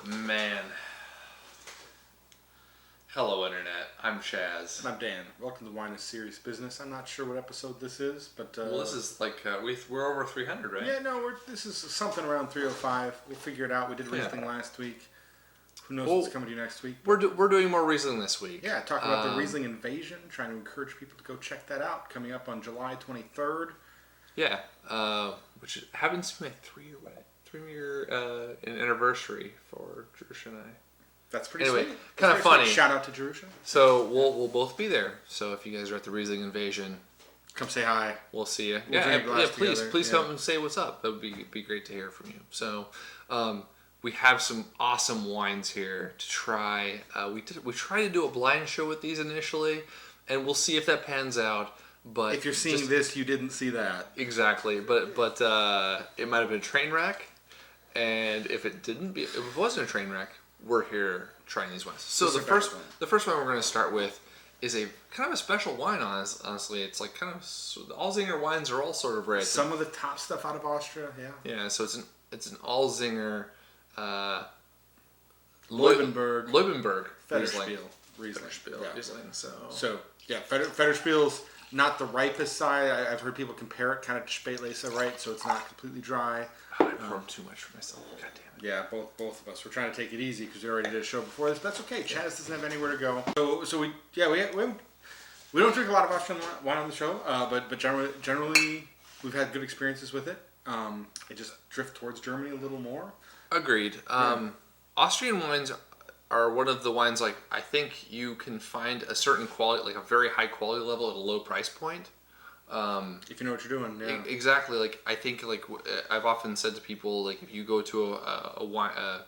Man. Hello, Internet. I'm Chaz. And I'm Dan. Welcome to Wine is Serious Business. I'm not sure what episode this is, but... well, this is like, we're over 300, right? Yeah, no, this is something around 305. We'll figure it out. We did Riesling last week. Who knows what's coming to you next week? We're doing more Riesling this week. Yeah, talk about the Riesling Invasion. Trying to encourage people to go check that out. Coming up on July 23rd. Yeah, which happens to be my three-year anniversary for Jerusha and I. That's pretty anyway, sweet. Kind of funny. Sweet. Shout out to Jerusha. So we'll both be there. So if you guys are at the Riesling Invasion, come say hi. We'll see you. We'll please come and say what's up. That would be great to hear from you. So we have some awesome wines here to try. We tried to do a blind show with these initially, and we'll see if that pans out. But if you're seeing this, you didn't see that. Exactly. But it might have been a train wreck, and if it wasn't a train wreck, we're here trying these wines. So the first one we're going to start with is a kind of a special wine. Honestly, it's like kind of the Allzinger wines are all sort of rare. Some of the top stuff out of Austria, yeah. Yeah, so it's an Allzinger Loibenberg Federspiel. Riesling. So yeah, Federspiel's not the ripest side. I've heard people compare it kind of to Spätlese, right? So it's not completely dry. I poured too much for myself. God damn it. Yeah, both of us. We're trying to take it easy because we already did a show before this. But that's okay. Chaz doesn't have anywhere to go. So we don't drink a lot of Austrian wine on the show, but generally we've had good experiences with it. I just drift towards Germany a little more. Agreed. Austrian wines are one of the wines, like, I think you can find a certain quality, like a very high quality level at a low price point. If you know what you're doing, yeah. Exactly. Like, I think, like, I've often said to people, like, if you go to a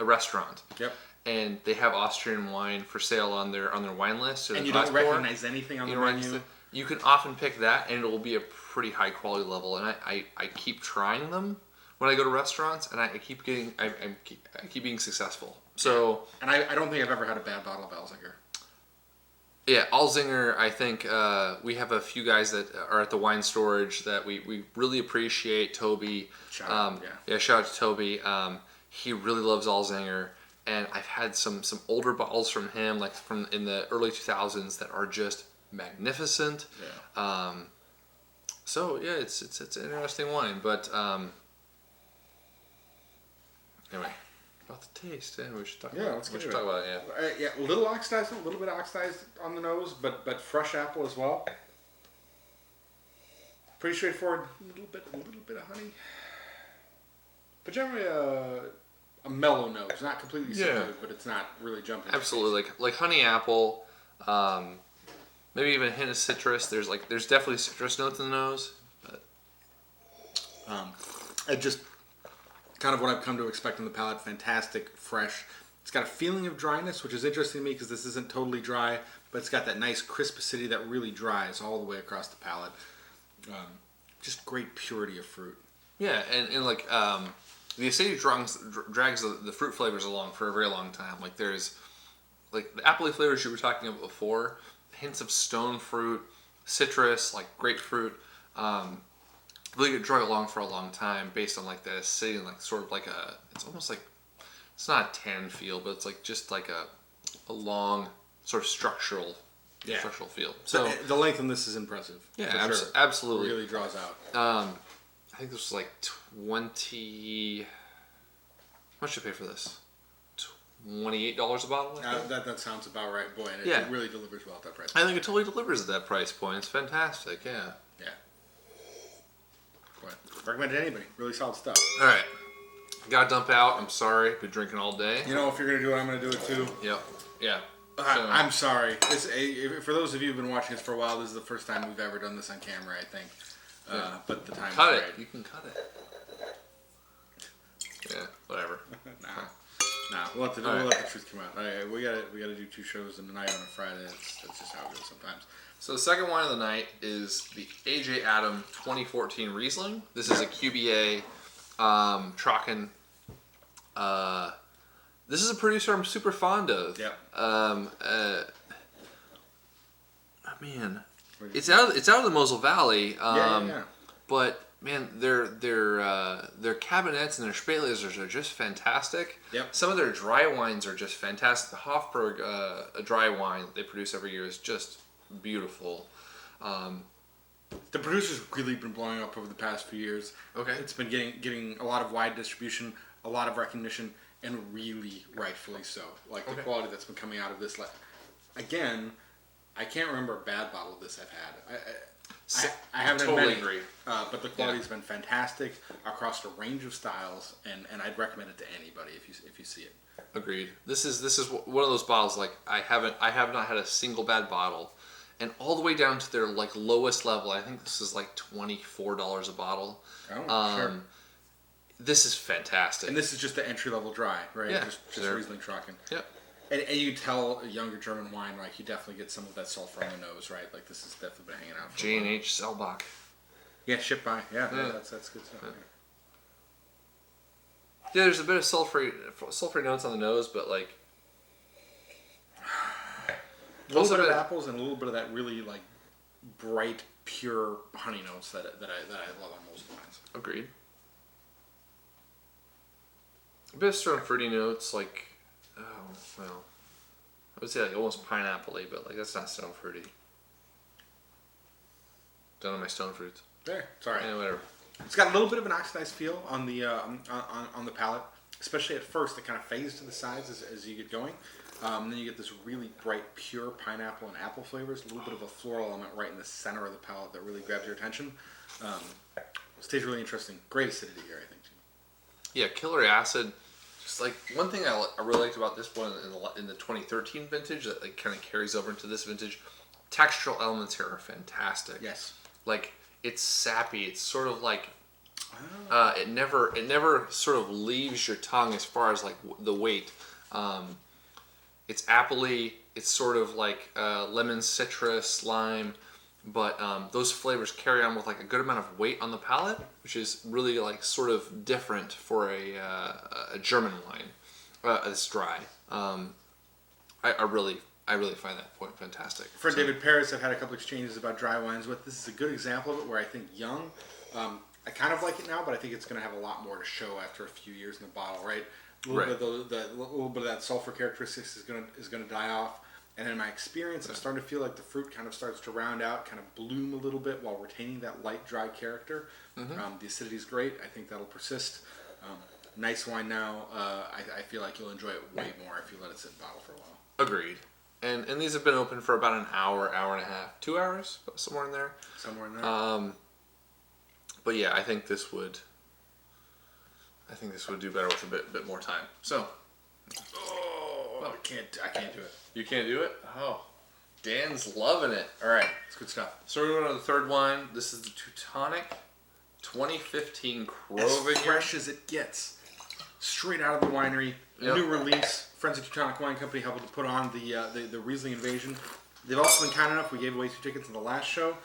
restaurant, yep, and they have Austrian wine for sale on their wine list, or and you don't recognize anything on the menu, you can often pick that, and it will be a pretty high quality level. And I keep trying them when I go to restaurants, and I keep being successful. So, and I don't think I've ever had a bad bottle of Alzinger. Yeah, Allzinger, I think we have a few guys that are at the wine storage that we really appreciate. Toby. Shout out to Toby. He really loves Allzinger, and I've had some older bottles from him, like from in the early 2000s, that are just magnificent. Yeah. So yeah, it's an interesting wine, but anyway. About the taste, and we should talk. Let's talk about it. Yeah, a little bit oxidized on the nose, but fresh apple as well. Pretty straightforward. A little bit of honey, but generally a mellow nose, not completely subdued, but it's not really jumping. Absolutely, like honey apple, maybe even a hint of citrus. There's definitely citrus notes in the nose, but it just. Kind of what I've come to expect on the palate. Fantastic, fresh. It's got a feeling of dryness, which is interesting to me because this isn't totally dry, but it's got that nice crisp acidity that really dries all the way across the palate. Just great purity of fruit. Yeah, and like the acidity drags the fruit flavors along for a very long time. Like there's like the appley flavors you were talking about before, hints of stone fruit, citrus, like grapefruit. Really get drug along for a long time based on like that acidity and like sort of like it's almost like, it's not a tan feel, but it's like just like a long sort of structural feel. So the length on this is impressive. Yeah, absolutely. It really draws out. I think this was like 20. How much did I pay for this? $28 a bottle. That sounds about right, boy. And it really delivers well at that price point. I think it totally delivers at that price point. It's fantastic. Yeah. Recommend it to anybody. Really solid stuff. All right. Got to dump out. I'm sorry. Been drinking all day. You know, if you're going to do it, I'm going to do it too. Yep. Yeah. I'm sorry. For those of you who've been watching us for a while, this is the first time we've ever done this on camera, I think. But the time cut is it. right. You can cut it. Yeah, whatever. Nah. We'll let the truth come out. We gotta do 2 shows in the night on a Friday. That's just how it goes sometimes. So the second wine of the night is the AJ Adam 2014 Riesling. This is a QBA Trocken. This is a producer I'm super fond of. Yep. Man, it's out of the Moselle Valley. Yeah. But man, their cabinets and their Spätlesers are just fantastic. Yep. Some of their dry wines are just fantastic. The Hofburg dry wine that they produce every year is just beautiful. The producer's really been blowing up over the past few years. Okay. It's been getting a lot of wide distribution, a lot of recognition, and really rightfully so. Like the quality that's been coming out of this. Again, I can't remember a bad bottle of this I've had. I haven't totally had many, agree. but the quality's been fantastic across a range of styles, and I'd recommend it to anybody if you see it. Agreed. This is one of those bottles like I have not had a single bad bottle, and all the way down to their like lowest level. I think this is like $24 a bottle. Oh, sure. This is fantastic. And this is just the entry level dry, right? Yeah, just Riesling Trocken. Yep. And you can tell a younger German wine, like you definitely get some of that sulfur on the nose, right? Like this has definitely been hanging out. J&H Selbach. Yeah, shipped by. Yeah. That's good stuff. Yeah, there's a bit of sulfury notes on the nose, but like a little bit of apples and a little bit of that really like bright, pure honey notes that I love on most wines. Agreed. A bit of strong fruity notes, like I would say like almost pineapple-y, but like that's not stone fruity. Don't know my stone fruits. There, sorry. Yeah, whatever. It's got a little bit of an oxidized feel on the on the palate, especially at first. It kind of fades to the sides as you get going. Then you get this really bright, pure pineapple and apple flavors. A little bit of a floral element right in the center of the palate that really grabs your attention. Stays really interesting. Great acidity here, I think, too. Yeah, killer acid. Just like one thing I really liked about this one in the 2013 vintage that like kind of carries over into this vintage. Textural elements here are fantastic. Yes. Like it's sappy. It's sort of like it never sort of leaves your tongue as far as like the weight. It's appley. It's sort of like lemon, citrus, lime, but those flavors carry on with like a good amount of weight on the palate, which is really like sort of different for a German wine. It's dry. I really find that point fantastic. For David Paris, I've had a couple exchanges about dry wines with. This is a good example of it where I think young, I kind of like it now, but I think it's going to have a lot more to show after a few years in the bottle, right? A little bit of that sulfur characteristics is going to die off. And in my experience, I'm starting to feel like the fruit kind of starts to round out, kind of bloom a little bit while retaining that light, dry character. Mm-hmm. The acidity is great. I think that'll persist. Nice wine now. I feel like you'll enjoy it way more if you let it sit in bottle for a while. Agreed. And these have been open for about an hour, hour and a half, 2 hours, somewhere in there. Somewhere in there. But yeah, I think this would do better with a bit more time. So, I can't do it. You can't do it? Oh, Dan's loving it. All right, It's good stuff. so we're going to the third wine. This is the Teutonic 2015 Crow Valley. As fresh as it gets, straight out of the winery. Yep. New release. Friends of Teutonic Wine Company helping to put on the Riesling Invasion. They've also been kind enough. We gave away 2 tickets in the last show.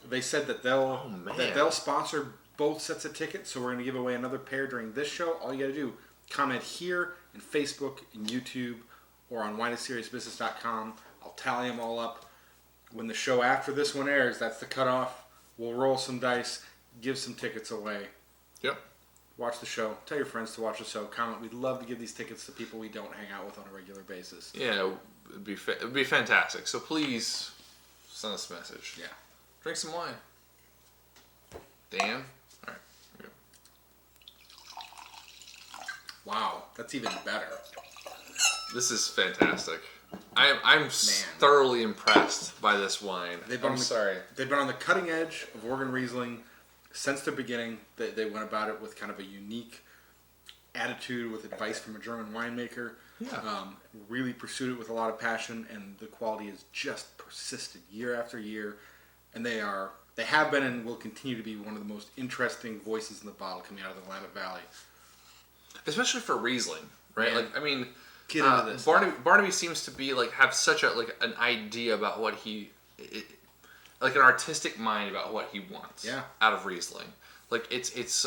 They said that they'll sponsor both sets of tickets. So we're going to give away another pair during this show. All you got to do, comment here in Facebook, in YouTube, or on wineandseriousbusiness.com. I'll tally them all up. When the show after this one airs, that's the cutoff. We'll roll some dice, give some tickets away. Yep. Watch the show. Tell your friends to watch the show. Comment. We'd love to give these tickets to people we don't hang out with on a regular basis. Yeah, it'd be fantastic. So please send us a message. Yeah. Drink some wine. Dan? All right. Here we go. Wow, that's even better. This is fantastic. I'm thoroughly impressed by this wine. They've been on the cutting edge of Oregon Riesling since the beginning. They went about it with kind of a unique attitude, with advice from a German winemaker. Yeah. Really pursued it with a lot of passion, and the quality has just persisted year after year. And they have been and will continue to be one of the most interesting voices in the bottle coming out of the Willamette Valley. Especially for Riesling, right? Man. Like, I mean, Get into this. Barnaby seems to be like have such an idea about what like an artistic mind about what he wants. Yeah. Out of Riesling, like it's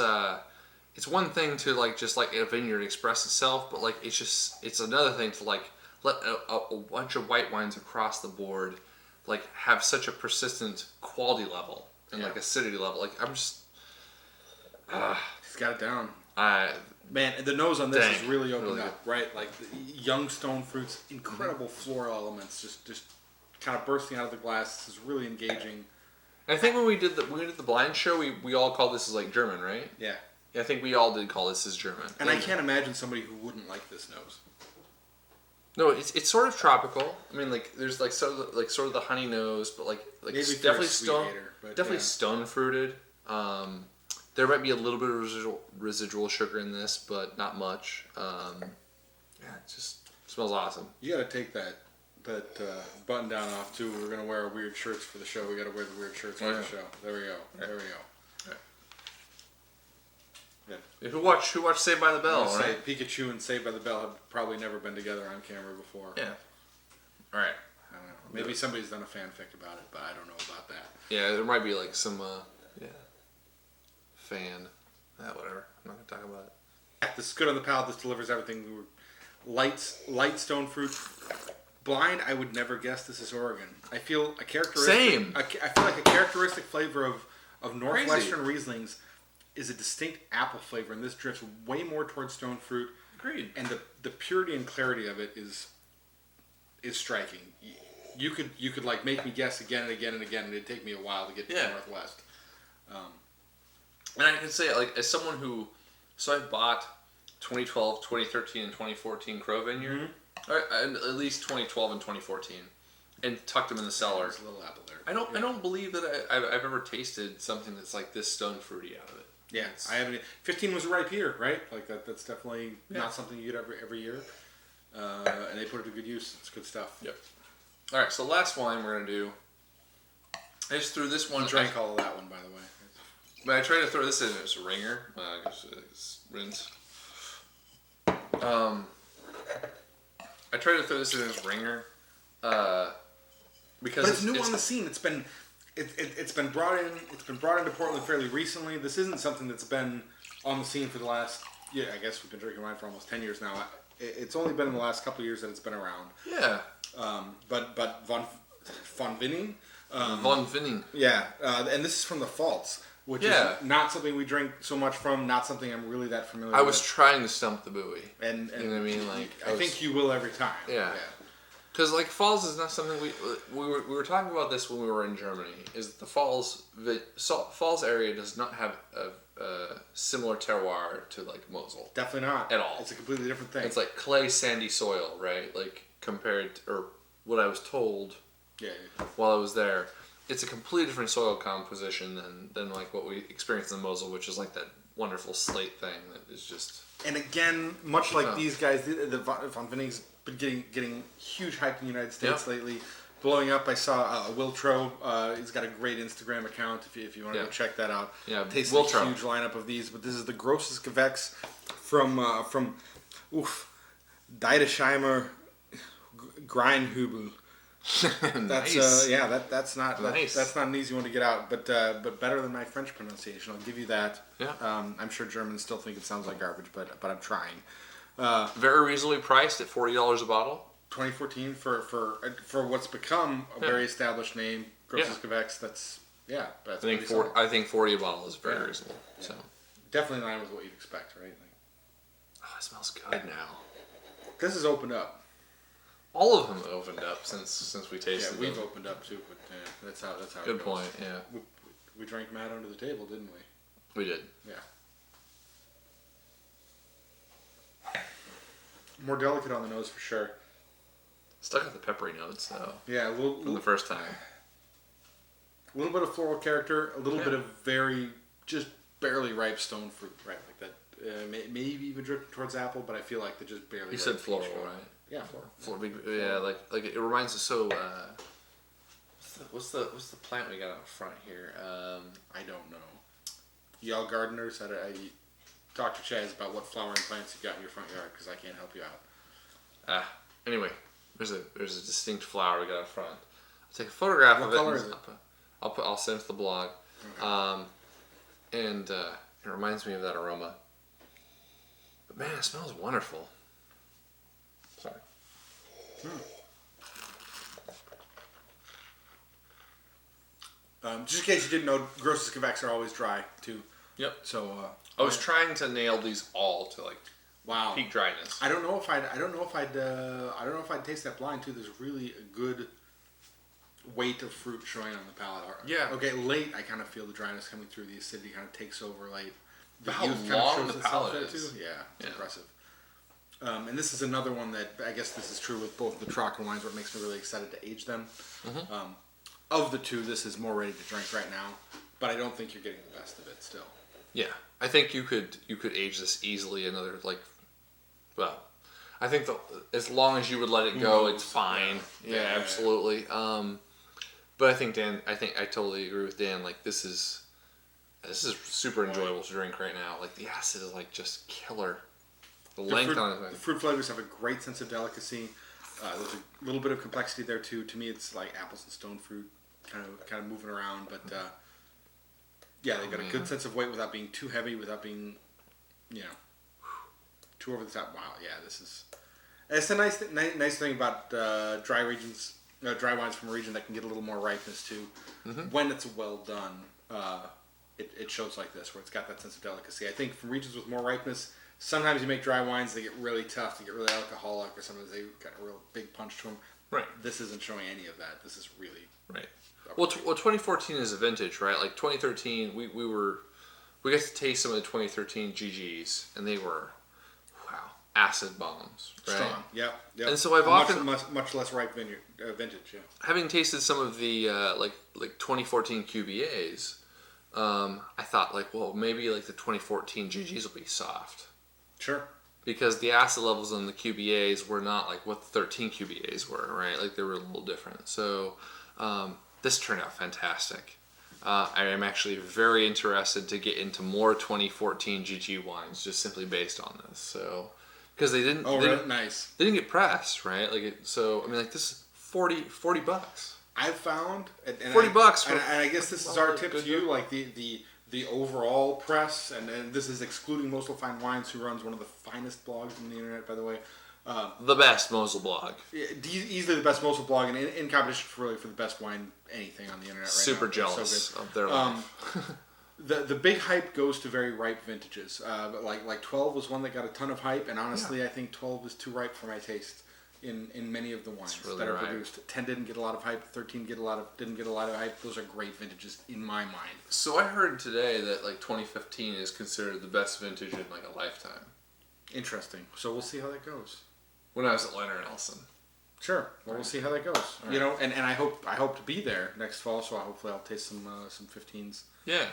one thing to like just like a vineyard express itself, but like it's another thing to like let a bunch of white wines across the board like have such a persistent quality level and like acidity level. Like He's got it down. I Man, the nose on this Dang, is really opened really up, right? Like the young stone fruits, incredible floral elements, just kind of bursting out of the glass. This is really engaging. I think when we did the blind show, we all called this as like German, right? Yeah. I think we all did call this as German. And I can't imagine somebody who wouldn't like this nose. No, it's sort of tropical. I mean, like there's like sort of the honey nose, but like Maybe it's if you're a definitely sweet stone, hater, but definitely yeah. stone fruited. There might be a little bit of residual sugar in this, but not much. Yeah, it just smells awesome. You got to take that button down off too. We're gonna wear our weird shirts for the show. We got to wear the weird shirts for the show. There we go. There we go. Yeah. Who watched Saved by the Bell? I'll Right? say Pikachu and Saved by the Bell have probably never been together on camera before. Yeah. All right. I don't know. Maybe somebody's done a fanfic about it, but I don't know about that. Yeah, there might be like some fan. Whatever. I'm not gonna talk about it. Yeah, this is good on the palate. This delivers everything. Light stone fruit. Blind, I would never guess this is Oregon. I feel a characteristic. Same. I feel like a characteristic flavor of Northwestern Rieslings is a distinct apple flavor, and this drifts way more towards stone fruit. Agreed. And the purity and clarity of it is striking. You could like make me guess again and again and again, and it'd take me a while to get to the Northwest. And I can say, like, as someone so I bought 2012, 2013, and 2014 Crow Vineyard, and at least 2012 and 2014, and tucked them in the cellar. There's a little apple there. I don't believe that I've ever tasted something that's like this stone fruity out of it. Yeah, I haven't. 15 was a ripe year, right? Like that's definitely not something you get every year. And they put it to good use. It's good stuff. Yep. All right, so the last wine we're gonna do. I just threw this one. I drank all of that one, by the way. But I tried to throw this in as a ringer. I guess it's rinse. I tried to throw this in as ringer. Because but it's new on the scene. It's been brought in. It's been brought into Portland fairly recently. This isn't something that's been on the scene for the last. Yeah, I guess we've been drinking wine for almost 10 years now. It's only been in the last couple of years that it's been around. Yeah. But von Winning. Von Winning. Yeah, and this is from the Pfalz, which is not something we drink so much from. Not something I'm really that familiar with. I was trying to stump the buoy. And you know what I mean? Like I think you will every time. Yeah. Because like Falls is not something we were talking about this when we were in Germany. Is the Falls area does not have a similar terroir to like Mosel. Definitely not at all. It's a completely different thing. It's like clay, sandy soil, right? Like compared to, or what I was told. Yeah. While I was there, it's a completely different soil composition than like what we experienced in Mosel, which is like that wonderful slate thing that is just. And again, much like these guys, the Von Winning's been getting huge hype in the United States lately, blowing up. I saw Will Tro. He's got a great Instagram account if you want to go check that out. Yeah, tastes like a huge lineup of these. But this is the Grosses Gewächs from Deidesheimer Grainhubel. That's nice. That's not nice. That's not an easy one to get out, but better than my French pronunciation. I'll give you that. Yeah. I'm sure Germans still think it sounds like garbage, but I'm trying. Very reasonably priced at $40 a bottle. 2014 for what's become a very established name, Grosses Gewächs. That's I think 40 a bottle is very reasonable. Yeah. So definitely in line with what you'd expect, right? it smells good now. This is opened up. All of them opened up since we tasted them. Yeah, we've opened up too, but that's how Good it goes. point. Yeah, we drank Matt under the table, didn't we? we did. Yeah. More delicate on the nose for sure. Stuck at the peppery notes though. Yeah, from the first time. A little bit of floral character, a little bit of very just barely ripe stone fruit, right? Like that. Maybe even drifting towards apple, but I feel like they just barely. You said floral, right? Yeah, floral. Yeah, like it reminds us so. What's the plant we got out front here? I don't know. Y'all gardeners, I talk to Chaz about what flowering plants you got in your front yard because I can't help you out. Anyway, there's a distinct flower we got out front. I'll take a photograph of it. What color is it? I'll send it to the blog. Okay. And it reminds me of that aroma. But man, it smells wonderful. Sorry. Just in case you didn't know, Grosses Gewächs are always dry too. Yep. So I was trying to nail these all to like wow, peak dryness. I don't know if I'd taste that blind too. There's really a good weight of fruit showing on the palate. Yeah. Okay, late I kind of feel the dryness coming through. The acidity kind of takes over late. But how long the palate is. Too. Yeah, it's impressive. And this is another one that I guess this is true with both the Trocken wines, what makes me really excited to age them. Mm-hmm. Of the two, this is more ready to drink right now, but I don't think you're getting the best of it still. Yeah, I think you could age this easily another I think as long as you would let it go, it's fine. Yeah, absolutely. But I think I totally agree with Dan. Like this is super enjoyable to drink right now. Like the acid is like just killer. The length on it. The fruit flavors have a great sense of delicacy. There's a little bit of complexity there too. To me, it's like apples and stone fruit, kind of moving around. But yeah, they've got a good sense of weight without being too heavy, without being, too over the top. Wow, yeah, it's a nice thing about dry wines from a region that can get a little more ripeness too. Mm-hmm. When it's well done, it shows like this, where it's got that sense of delicacy. I think from regions with more ripeness, sometimes you make dry wines, they get really tough, they get really alcoholic, or sometimes they got a real big punch to them. Right. This isn't showing any of that. This is really right. Well, 2014 is a vintage, right? Like 2013, we got to taste some of the 2013 GGs, and they were acid bombs, right? Strong. Yep. And so I've often much less ripe vintage. Yeah. Having tasted some of the like 2014 QBAs, I thought like, well, maybe like the 2014 GGs will be soft. Sure. Because the acid levels in the QBAs were not like what the 13 QBAs were, right? Like they were a little different. So this turned out fantastic. I am actually very interested to get into more 2014 GG wines, just simply based on this. So because they didn't. Nice. They didn't get pressed, right? Like so. I mean, like this is $40. I've found $40. And I guess this is our tip to you, like the overall press, and this is excluding Mosel Fine Wines, who runs one of the finest blogs on the internet, by the way. The best Mosel blog. Easily the best Mosel blog, and in competition for the best wine anything on the internet right Super now. jealous so of their life. The big hype goes to very ripe vintages. But like 12 was one that got a ton of hype, and honestly, I think 12 is too ripe for my taste in many of the wines that are produced. 10 didn't get a lot of hype. 13 didn't get a lot of hype. Those are great vintages in my mind. So I heard today that like 2015 is considered the best vintage in like a lifetime. Interesting. So we'll see how that goes. When I was at Leonard Nelson. Sure. Well, we'll see how that goes. Right. And I hope to be there next fall. So hopefully I'll taste some 15s. Yeah.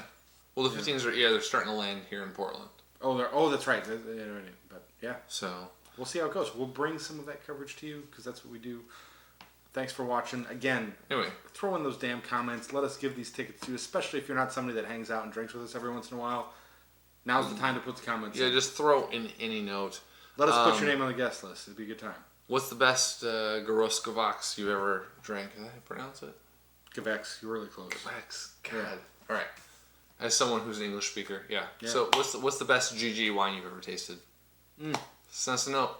Well, the 15s are they're starting to land here in Portland. Oh, that's right. But yeah. So we'll see how it goes. We'll bring some of that coverage to you because that's what we do. Thanks for watching. Again, throw in those damn comments. Let us give these tickets to you, especially if you're not somebody that hangs out and drinks with us every once in a while. Now's the time to put the comments in. Yeah, just throw in any note. Let us put your name on the guest list. It'd be a good time. What's the best Goroskovacs you've ever drank? Is that how you pronounce it? Gavax. You're really close. Gavax. God. Yeah. All right. As someone who's an English speaker, yeah. So what's the best GG wine you've ever tasted? Send us a note.